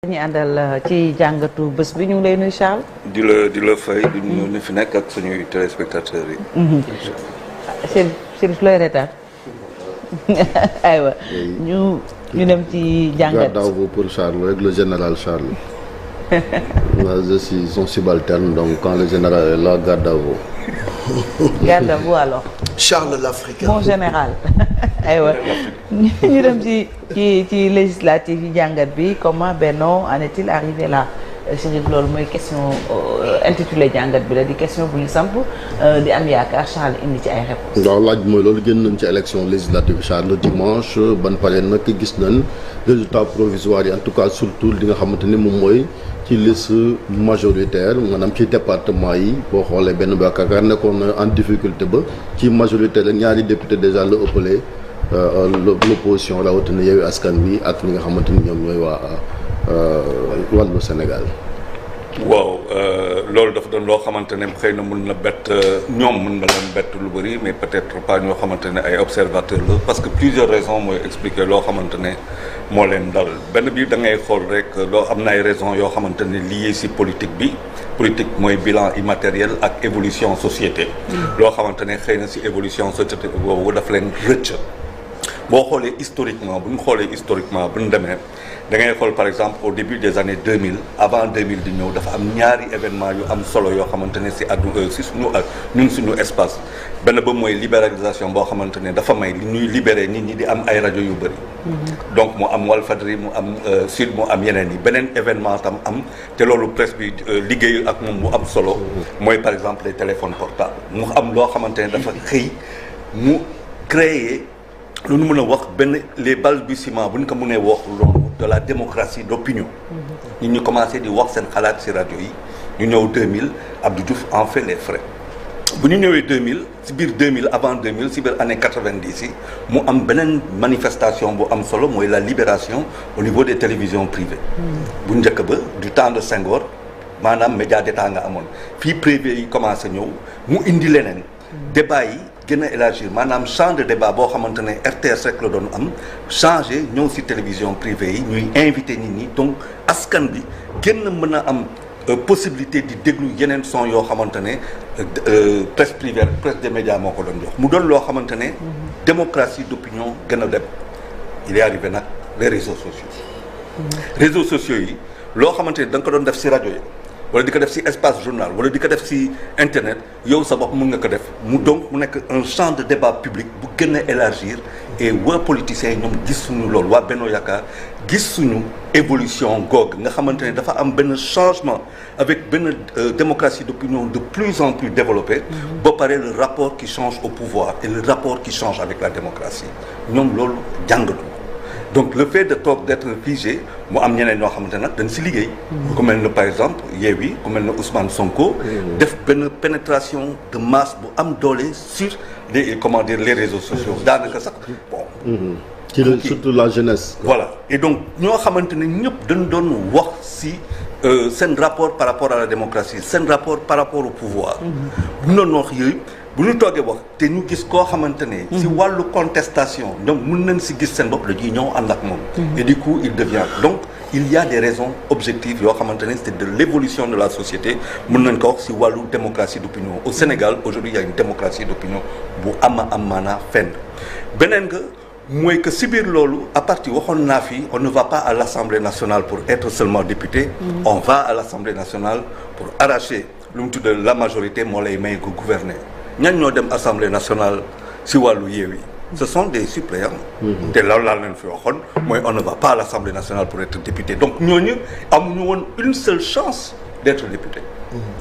ñu àndal ci jàngatu bés bi ñu ngi lay nuyu Charles. di la fay di nuyu ñu fi nekk ak suñuy téléspectateurs yi. Chérif looy reetaan aywa ñu dem ci jàngat. Garde à vous pour Charles rek le général Charles. Moi je suis son subalterne donc quand le général est là garde à vous. Garde à vous alors. Charles l'Africain. Mon général aywa ñu dem ci législative yi jàngat bi comment Benno en est-il arrivé là Chérif loolu mooy question intitulé jàngat bi la di question bu ñu samp di am yaakaar Charles indi ci ay réponses. waaw laaj mooy loolu génn nañ ci élection législative Charles dimanche ban pare nag gis nañ résultat provisoire yi en tout cas surtout li nga xamante ni moom mooy ci liste majoritaire maanaam ci département yi boo xoolee benn Bakaar nekkoon en difficulté ba ci majoritaire ñaari député déjà la ëppale l'opposition rawatina Yewwi Askan Wi ak ñi nga xamante ni ñoom ñooy waa wàllu Sénégal. waaw loolu dafa doon loo xamante ne xëy na mun na bett ñoom mun na leen bett lu bëri mais peut-être pas ñoo xamante ne ay observateurs la parce que plusieurs raisons mooy expliquer loo xamante ne moo leen dal benn bi da ngay xool rek loo am na ay raisons yoo xamante ne liées ci politique bi politique mooy bilan immatériel ak évolution société. loo xamante ne xëy na ci évolution société boobu daf leen rëcc. boo xoolee historiquement bu ñu xoolee historiquement bu ñu demee da ngay xool par exemple au début des années 2000 avant 2000 di ñëw dafa am ñaari événement yu am solo yoo xamante ne ci àdduna ci suñu ak ñun suñu espace benn ba mooy libéralisation boo xamante ne dafa may li ñuy libéré nit ñi di am ay rajo yu bëri. donc mu am Walfadjri mu am Sud mu am yeneen yi beneen événement tam am te loolu presse bi liggéey ak moom mu am solo. mooy par exemple les téléphones portables mu am loo xamante ne dafa xëy mu créer. lu ñu mën a wax benn les balbutiements bu ñu ko mënee wax loolu de la démocratie d'opinion. nit ñu commencé di wax seen xalaat ci rajo yi ñu ñëw 2000 Abdou Diouf en fait les frais bu ñu ñëwee 2000 ci biir 2000 avant 2000 ci biir année 90 yi mu am beneen manifestation bu am solo mooy la libération au niveau des télévisions privées. bu njëkk ba du temps de Senghor maanaam média d'état nga amoon fii privé yi commencé ñëw mu indi leneen débat yi. gën a élargir maanaam champ de débat boo xamante ne RTS rek la doon am changé ñëw ci télévision privée yi ñuy invité nit ñi donc askan bi gën a mën a am possibilité di déglu yeneen son yoo xamante ne presse privée presse des médias moo ko doon jox mu doon loo xamante ne démocratie d'opinion gën a dem il est arrivé nag les réseaux sociaux réseaux sociaux yi loo xamante ne da nga ko doon def ci rajo yi wala di ko def ci espace journal wala di ko def ci internet yow sa bopp mën nga ko def mu donc mu nekk un champ de débat public bu gën a élargir et waa politiciens yi ñoom gis suñu loolu waa Benno Yaakaar gis suñu évolution goog nga xamante ne dafa am benn changement avec benn démocratie d'opinion de plus en plus développée ba pare le rapport qui change au pouvoir et le rapport qui change avec la démocratie ñoom loolu jàngatu donc le fait de toog d'être figé mu am ñeneen ñoo xamante nag dañ ci liggéey. ku mel ne par exemple Yewwi ku mel ne Ousmane Sonko. def benn pénétration de masse bu am doole sur les comment dire les réseaux sociaux daanaka sax bon. surtout la jeunesse. voilà et donc ñoo xamante ne ñëpp dañ doon wax ci seen rapport par rapport à la démocratie seen rapport par rapport au pouvoir. bu ñu doon wax yooyu. bu ñu toogee wax te ñu gis koo xamante ne. ci wàllu contestation ñoom mën nañ ci gis seen bopp dañuy ñëw ànd ak moom. et du coup il devient donc il y a des raisons objectives yoo xamante ne c'est de l'évolution de la société mën nañ ko wax ci wàllu démocratie d'opinion au Sénégal aujourd'hui il y a une démocratie d'opinion bu am maanaa fenn beneen nga mooy que ci biir loolu à partir waxoon naa fi on ne va pas à l'Assemblée nationale pour être seulement député. on va à l'Assemblée nationale pour arracher lu mu tudd la majorité moo lay may ko gouverner. ñan ñoo dem assemblée nationale ci wàllu Yewwi ce sont des suppléants. te loolu laa leen fi waxoon mooy on ne va pas à l'assemblée nationale pour être député donc ñooñu amuñu woon une seule chance d'être député.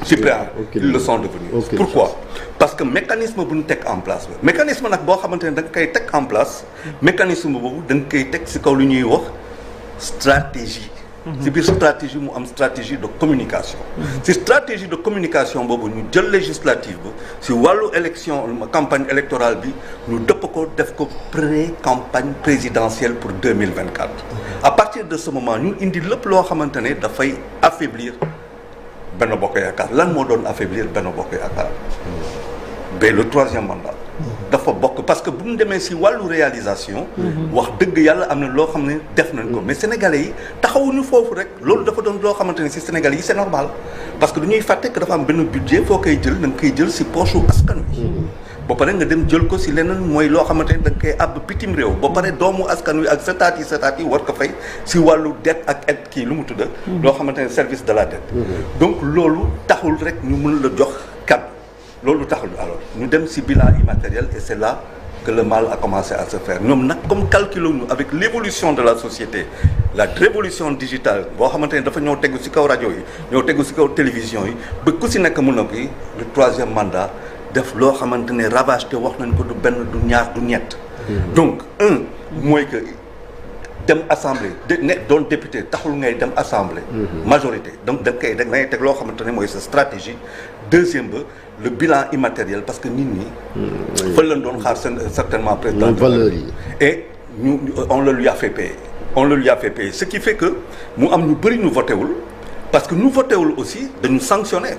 suppléants ils le sont devenus. pourquoi parce que mécanisme bu ñu teg en place la mécanisme nag boo xamante ne da nga koy teg en place mécanisme boobu da nga koy teg ci kaw lu ñuy wax stratégie. ci biir stratégie mu am stratégie de communication. ci stratégie de communication boobu ñu jël législative ba ci wàllu élection campagne électorale bi ñu dëpp ko def ko pré-campagne présidentielle pour 2024. à partir de ce moment ñu indi lépp loo xamante ne dafay affaiblir Benno Bokk Yaakaar lan moo doon affaiblir Benno Bokk Yaakaar. mais le troisième mandat. dafa bokk parce que bu ñu demee si wàllu réalisation. wax dëgg yàlla am na loo xam ne def nañ ko mais sénégalais yi taxawuñu foofu rek loolu dafa doon loo xamante ne si sénégalais yi c'est normal parce que du ñuy fàtte que dafa am benn budget foo koy jël da nga koy jël si poche askan wi. ba pare nga dem jël ko si leneen mooy loo xamante ne da nga koy àbb bitim réew ba pare doomu askan wi ak setaat yi war ko fay si wàllu dette ak aide kii lu mu tudda loo xamante ne service de la dette. donc loolu taxul rek ñu mën la jox kàddu loolu taxul alors ñu dem si bilan immatériel et c'est là que le mal a commencé à se faire ñoom nag comme calculons-nous avec l'évolution de la société la révolution digitale boo xamante ne dafa ñëw tegu ci kaw rajo yi ñëw tegu ci kaw télévision yi ba ku ci nekk mën na bi le 3e mandat def loo xamante ne ravage te wax nañ ko du benn du ñaar du ñett donc mooy que dem assemblée ne doon député taxul ngay dem assemblée majorité donc da ngay teg loo xamante ne mooy sa stratégie deuxième ba le bilan immatériel parce que nit ñi fa lañ doon xaar certainement président valeur yi et on le lui a fait payer ce qui fait que mu am ñu bëri ñu voté wul parce que ñu voté wul aussi dañu sanctionné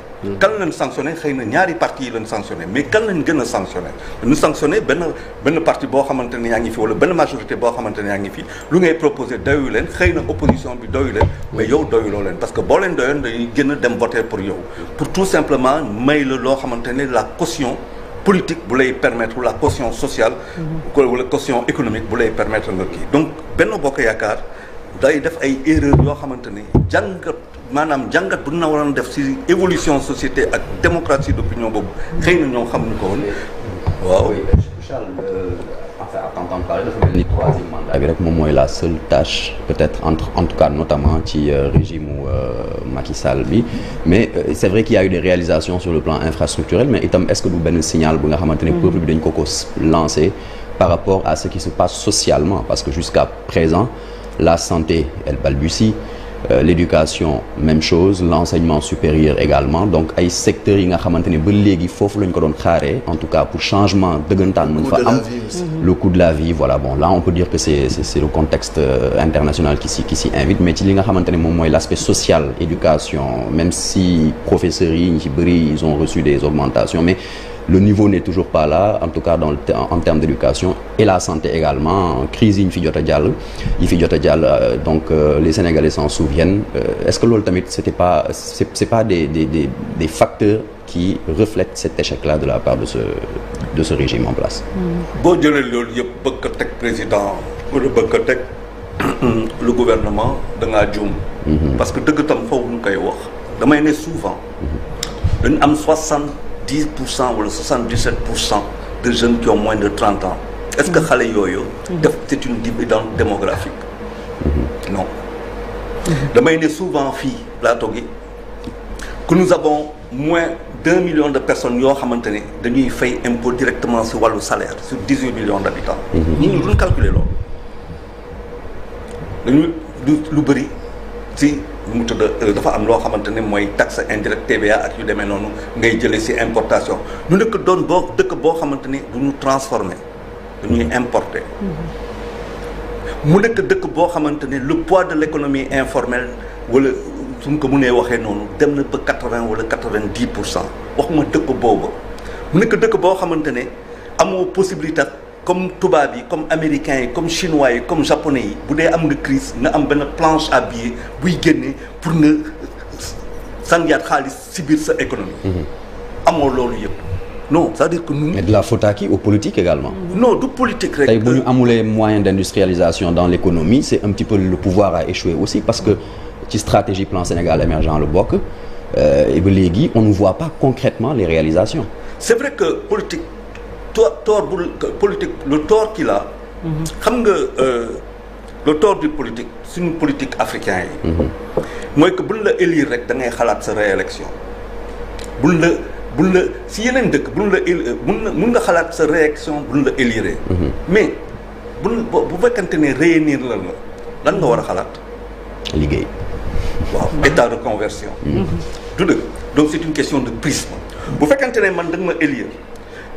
kan lañ sanctionné xëy na ñaari parti yi lañ sanctionné mais kan lañ gën a sanctionné dañu sanctionné benn parti boo xamante ne yaa ngi fi wala benn majorité boo xamante ne yaa ngi fi lu ngay proposé doyu leen xëy na opposition bi doyu leen mais yow doyuloo leen parce que boo leen doyoon dañuy gën a dem voter pour yow pour tout simplement may la loo xamante ne la caution politique bu lay permettre la caution sociale wala caution économique bu lay permettre nga kii donc Benno Bokk Yaakaar day def ay erreurs yoo xamante ne jàngat bu na waroon def ci évolution société ak démocratie d'opinion boobu xëy na ñoom xamuñu ko woon waaw. Charles enfin à t'entendre parler dafa mel ni 3e mandat bi rek moom mooy la seule tâche peut-être en tout cas notamment ci régime Macky Sall bi mais c'est vrai qu'il y a eu des réalisations sur le plan infrastructurel mais itam est-ce que du benn signal bu nga xamante ne peuple bi dañ ko lancé par rapport à ce qui se passe socialement parce que jusqu'à présent la santé elle balbutie l'éducation même chose l'enseignement supérieur également donc ay secteurs yi nga xamante ne ba léegi foofu lañ ko doon xaaree en tout cas pour changement dëggantaan mën fa am le coût de la vie voilà bon là on peut dire que c'est le contexte international qui s'y invite mais ci li nga xamante ne moom mooy l'aspect social éducation même si professeurs yi ñu ci bëri ils ont reçu des augmentations mais le niveau n'est toujours pas là en tout cas en termes d'éducation et la santé également crise yi ñu fi jot a jàll donc les Sénégalais s'en souviennent est-ce que loolu tamit c'est pas des facteurs qui reflètent cet échec-là de la part de ce régime en place. boo jëlee loolu yëpp bëgg ko teg président wala bëgg ko teg le gouvernement da ngaa juum. parce que dëgg tam foofu ñu koy wax damay ne souvent dañu am 70% wala 77% de jeunes qui ont moins de 30 ans est-ce que xale yooyu c'est une dividende démographique non damay ne souvent fii plateau gi que nous avons moins d'1 million de personnes yoo xamante ne dañuy fay impôt directement si wàllu salaire sur 18 millions d'habitants ñi ñu duñ calculer loolu dañu lu bëri si mu tudd dafa am loo xamante ne mooy taxe indirecte TVA ak yu demee noonu ngay jëlee ci importation ñu nekk doon dëkk boo xamante ni du ñu transformer dañuy importer mu nekk dëkk boo xamante ne le poids de l'économie informelle wala suñ ko mënee waxee noonu dem na ba 80 wala 90% waxuma dëkk boobu mu nekk dëkk boo xamante ne amoo possibilité comme tubaab yi comme américains yi comme chinois yi comme japonais yi bu dee am nga crise nga am benn planche à billets buy génne pour nga sànniyaat xaalis ci biir sa économie. amoo loolu yëpp non c'est-à-dire que nous. mais de la faute à qui aux politiques également. non du politique rek. tey bu ñu amulee moyens d'industrialisation dans l'économie c'est un petit peu le pouvoir a échoué aussi parce que ci stratégie plan Sénégal émergent le bokk et ba léegi on ne voit pas concrètement les réalisations. c'est vrai que politique. tort bu politique le tort qu'il a xam nga le tort du politique suñu politique africain yi mooy que buñ la élire rek da ngay xalaat sa réélection buñ la si yeneen dëkk mun nga xalaat sa réélection buñ la élire mais bu fekkante ne réunir lan nga war a xalaat liggéey waaw état de conversion du dëgg donc c'est une question de prisme bu fekkante ne man da nga ma élire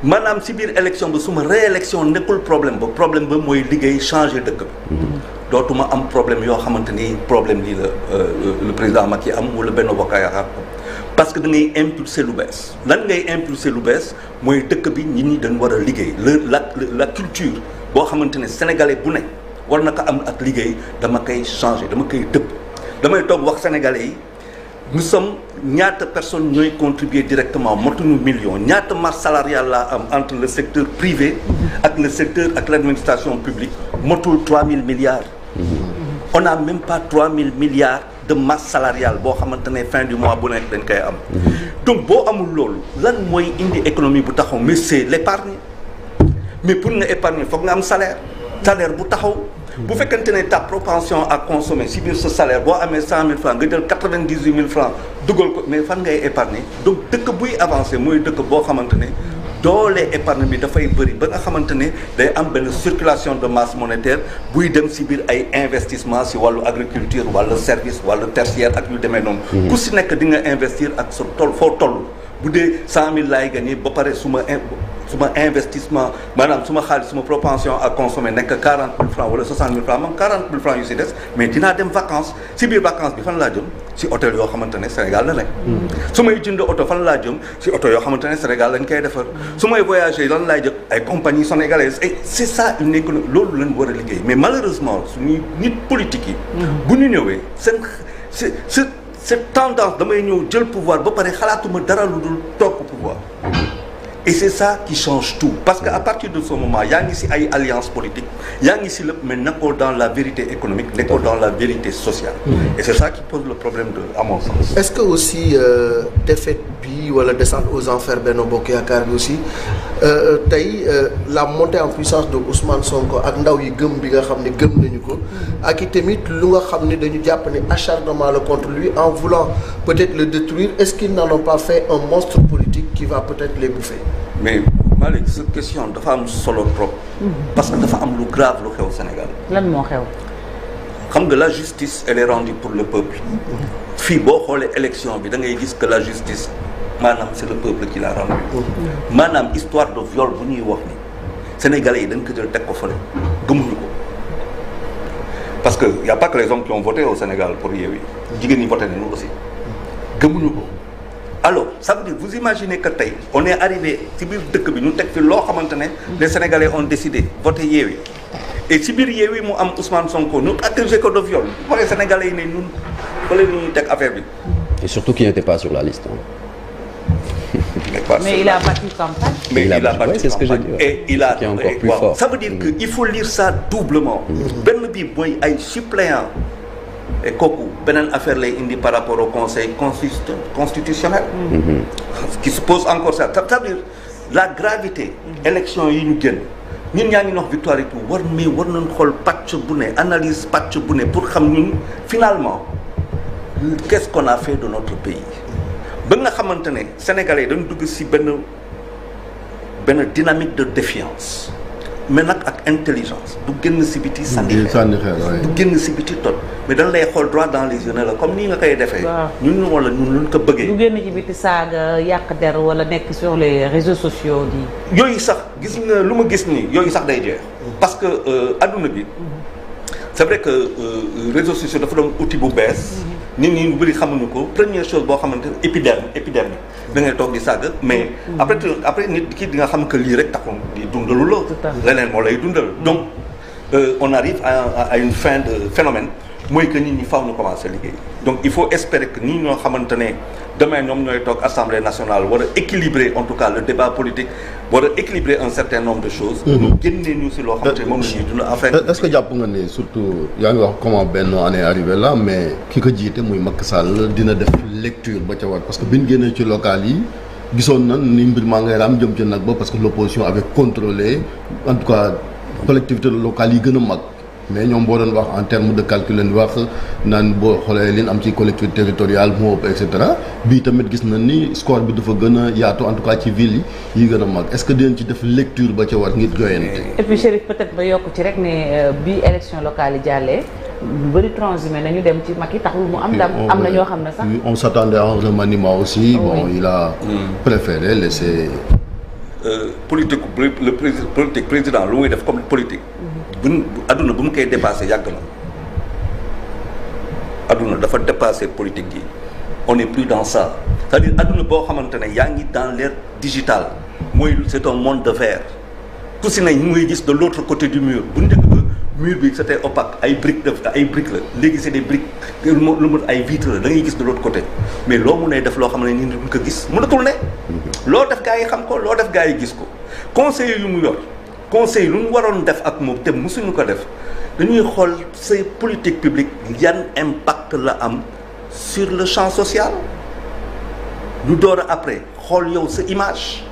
maanaam si biir élection ba suma réélection nekkul problème ba mooy liggéey changer dëkk bi dootuma am problème yoo xamante ni problème lii la le président Macky am wala Benno Bokk Yaakaar parce que da ngay impulser lu bees lan ngay impulser lu bees mooy dëkk bi nit ñi dañ war a liggéey la culture boo xamante ne sénégalais bu ne war na ko am ak liggéey dama koy changer dama koy dëpp damay toog wax sénégalais yi nous sommes ñaata personnes ñooy contribuer directement motuñu million ñaata masse salariale laa am entre le secteur privé ak le secteur ak l'administration publique motul 3000 milliards on n'a même pas 3000 milliards de masse salariale boo xamante ne fin du mois bu nekk dañ koy am donc boo amul loolu lan mooy indi économie bu taxaw mais c'est l'épargne mais pour nga épargner foog nga am salaire bu taxaw bu fekkente ne ta propension à consommer si biir sa salaire boo amee 100 000 francs nga jël 98 000 francs dugal ko mais fan ngay épargner donc dëkk buy avancer mooy dëkk boo xamante ne doole épargne bi dafay bëri ba nga xamante ne day am benn circulation de masse monétaire buy dem si biir ay investissement si wàllu agriculture wàllu service wàllu tertiaire ak yu demee noonu ku si nekk di nga investir ak sa tool foo toll bu dee 100 000 laay gagné ba pare suma investissement maanaam suma xaalis suma propension à consommer nekk 40 000 francs wala 60 000 francs moom 40 000 francs yu si des mais dinaa dem vacances si biir vacances bi fan laa jëm si hôtel yoo xamante ne Sénégal la nekk su may jënd oto fan laa jëm si oto yoo xamante ne Sénégal lañ koy defar su may voyager lan laay jëm ay compagnies sénégalaises et c'est ça une économie loolu lañ war a liggéey mais malheureusement suñuy nit politique yi bu ñu ñëwee cette tendance damay ñëw jël pouvoir ba pare xalaatuma dara lu dul toog pouvoir et c'est ça qui change tout parce que à partir de ce moment yaa ngi ci ay alliance politique yaa ngi ci lépp mais nekkoo dans la vérité économique nekkoo dans la vérité sociale et c'est ça qui pose le problème à mon sens. Est-ce que aussi défaite bi wala descente aux enfers Benno Bokk Yaakaar bi aussi tey la montée en puissance de Ousmane Sonko ak ndaw yi gëm bi nga xam ne gëm nañu ko ak i tamit lu nga xam ne dañu jàpp ne acharnement la contre lui en voulant peut-être le détruire est-ce qu'ils n'en ont pas fait un monstre politique qui va peut-être les bouffer. mais Malick cette question dafa am solo trop. parce que dafa am lu grave lu xew Sénégal. lan moo xew. xam nga la justice elle est rendue pour le peuple. fii boo xoolee élection bi da ngay gis que la justice maanaam c'est le peuple qui l'a rendu. maanaam histoire de viol bu ñuy wax ni Sénégalais yi dañ ko jël teg ko fële gëmuñu ko. parce que y a pas que les hommes qui ont voté au Sénégal pour Yewwi jigéen ñi voté nañu aussi gëmuñu ko. alors ça veut dire vous imaginez que tey on est arrivé ci biir dëkk bi ñu teg fi loo xamante ne les Sénégalais ont décidé voter Yewwi et ci biir Yewwi mu am Ousmane Sonko ñu accusé ko de viol bu paree Sénégalais yi ne ñun fële ñuy teg affaire bi. et surtout qu'il n'était pas sur la liste. mais il a battu campagne. mais il a battu ouais, c'est ce que j'ai dit. Et il a qui est encore plus fort. Ça veut dire que il faut lire ça doublement. benn bi mooy ay suppléants. et kooku beneen affaire lay indi par rapport au conseil constitutionnel. qui se pose encore ça ça veut dire la gravité. élection yi ñu génn ñun ñaa ngi wax victoire et tout war nañ xool pàcc bu ne analyse pàcc bu ne pour xam ñun finalement qu'est-ce qu'on a fait de notre pays. ba nga xamante ne Sénégalais yi dañu dugg ci benn dynamique de défiance mais nag ak intelligence du génn ci biti sànni xeer du génn ci biti tot mais dañ lay xool droit dans les yeux la comme nii nga koy defee. ñun wala ñun luñ ko bëggee. du génn ci biti saaga yàq der wala nekk sur les réseaux sociaux di. yooyu sax gis nga lu ma gis nii yooyu sax day jeex. parce que adduna bi c'est vrai que réseaux sociaux dafa doon outil bu bees. nit ñi ñu bëri xamuñu ko première chose boo xamante ne épiderme da ngay toog di sàgg mais après nit ki di nga xam que lii rek taxoon di dundalu la leneen moo lay dundal donc on arrive à une fin de phénomène mooy que nit ñi faaw ñu commencer liggéey donc il faut espérer que nit ñoo xamante ne demain ñoom ñooy toog assemblée nationale war a équilibrer en tout cas le débat politique war a équilibrer un certain nombre de choses. ñu génnee ñu si loo xamante ne moom la ñuy dund affaire. est-ce que jàpp nga ne surtout yaa ngi wax comment Benno en est arrivé là mais ki ko jiite muy Macky Sall dina def lecture ba ca war parce que bi ñu génnee ci local yi gisoon na ni mbir maa ngay raam jëm ci nag ba parce que l'opposition avait contrôlé en tout cas collectivités locales yi gën a mag. mais ñoom boo doon wax en terme de calcul leen wax naan boo xoolee leen am ci collectivité territoriale moo ëpp et cetera bii tamit gis na ni score bi dafa gën a yaatu en tout cas ci ville yi gën a mag est-ce que dinañ ci def lecture ba ca war ngir joyante. et puis Chérif peut-être ba yokk ci rek ne bi élection locale yi jàllee lu bëri transhumé nañu dem ci Macky taxul mu am ndam am na ñoo xam ne sax. on s'attendait à un remaniement aussi. bon il a préféré laisser. politique président lu muy def comme politique. adduna bu mu koy dépassé yàgg na adduna dafa dépassé politique yi on n'est plus dans ça c'est-à-dire adduna boo xamante ne yaa ngi dans l'ère digitale mooy c'est un monde de verre ku si ne ñu ngi gis de l'autre côté du mur bu njëkk ba mur bi c'était opaque ay briques la léegi c'est des briques lu mu ay vitres la da ngay gis de l'autre côté mais loo mun a def loo xam ne ni duñ ko gis mënatul ne loo def gaa yi xam ko loo def gaa yi gis ko conseil yu mu yor conseil lu mu waroon def ak moom te mësuñu ko def dañuy xool ces politiques publiques yan impact la am sur le champ social ñu door a après xool yow sa image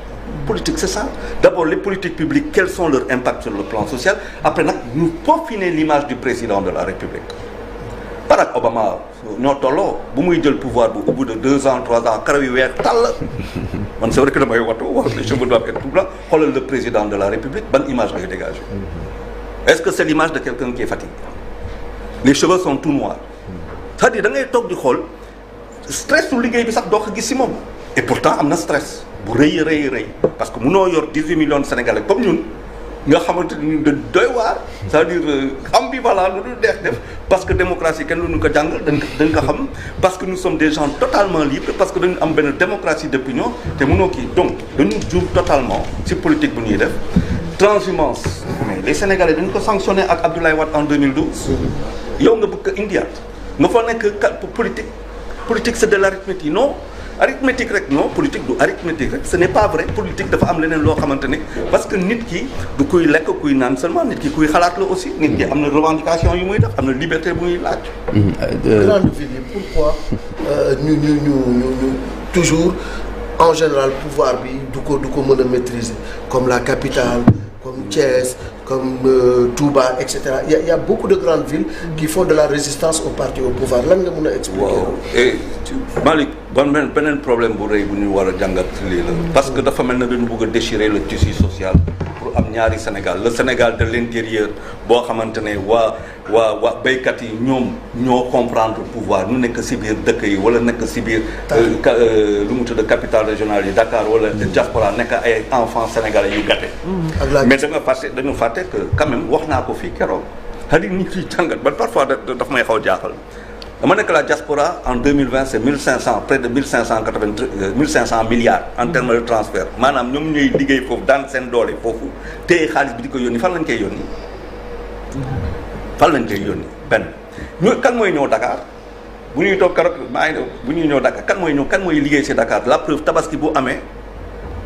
politique c'est ça d'abord les politiques publiques quels sont leurs impacts sur le plan social après nag ñu peaufiner l'image du président de la République Barack Obama ñoo tolloo bu muy jël pouvoir bu au bout de 2 ans 3 ans karaw yi weex tàll man c'est vrai que damay watu wax les cheveux doivent être tout blancs xoolal le président de la République ban image lay dégager est-ce que c'est l'image de quelqu'un qui est fatigué les cheveux sont tout noirs c'est-à-dire da ngay toog di xool stress su liggéey bi sax doo ko gis si moom et pourtant am na stress bu rëy parce que munoo yor 18 millions de Sénégalais comme ñun nga xamante ni da doy waar c'est-à-dire ambivalent lu dul deex def parce que démocratie kenn lu ñu ko jàngal dañ ko xam parce que nous sommes des gens totalement libres parce que dañu am benn démocratie d'opinion te mënoo kii donc dañu juum totalement ci politique bu ñuy def transhumance mais les Sénégalais dañu ko sanctionné ak Abdoulaye Wade en 2012 yow nga bëgg ko indiaat nga fa nekk politique c'est de l'arithmétique non arithmétique rek non politique du arithmétique rek ce n'est pas vrai politique dafa am leneen loo xamante ne parce que nit ki du kuy lekk kuy naan seulement nit ki kuy xalaat la aussi nit ki am na revendication yu muy def am na liberté bu muy laaj. grande ville yi pourquoi ñu toujours en général pouvoir bi du ko mën a maîtriser comme la capitale comme Thiès comme Touba et cetera il y a beaucoup de grandes villes qui font de la résistance au parti au pouvoir lan nga mën a expliquer. waaw et Malick beneen problème bu rëy bu ñu war a jàngat lii la parce que dafa mel ne dañu bëgg a déchirer le tissu social pour am ñaari Sénégal le Sénégal de l'intérieur boo xamante ne waa béykat yi ñoo comprendre pouvoir ñu nekk ci biir dëkk yi wala nekk ci biir lu mu tudd capitale régionale yi Dakar wala diaspora nekk ay enfants sénégalais yu gâté mais dañu fàtte que quand même wax naa ko fii keroog c'est-à-dire ñu ciy jàngat ba parfois daf may xaw jaaxal dama nekk la diaspora en 2020 c'est 1500 près de 1500 milliards en termes de transfert maanaam ñoom ñooy liggéey foofu daan seen doole foofu téye xaalis bi di ko yónni fan lañ koy yónni benn ñu kan mooy ñëw Dakar bu ñuy toog keroog bu ñuy ñëw Dakar kan mooy liggéey ci Dakar la preuve tabaski bu amee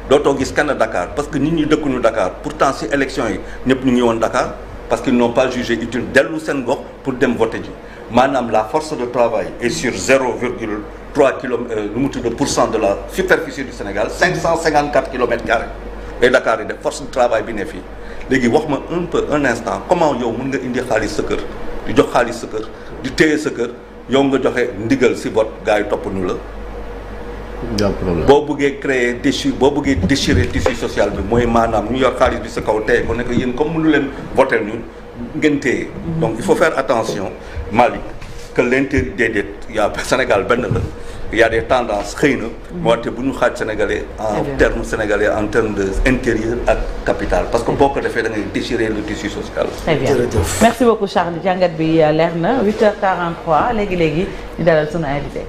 dootoo gis kenn Dakar parce que nit ñi dëkkuñu Dakar pourtant ci élection yi ñëpp ñu ngi woon Dakar parce qu'ils n'ont pas jugé utile dellu seen gox pour dem voter ji maanaam la force de travail est sur 0,3 % de la superficie du Sénégal 554 kilomètres carrés et Dakar yi def force de travail bi ne fii léegi wax ma un instant comment yow mën nga indi xaalis sa kër di jox xaalis sa kër di téye sa kër yow nga joxe ndigal ci vote gars yi topp nu la boo bëggee créer déchirer tissu social bi mooy maanaam ñu yor xaalis bi sa kaw téye ko nekk yéen comme mënu leen voter ñun ngeen téye donc il faut faire attention Malick que l'intérêt déedéet yaa Sénégal benn la il y a des tendances xëy na moo te bu ñu xaaj sénégalais en termes de intérieur ak capital parce que boo ko defee da ngay déchirer le tissu social. Très bien merci beaucoup Charles jàngat bi leer na 8h43 léegi ñu dalal sunu invité.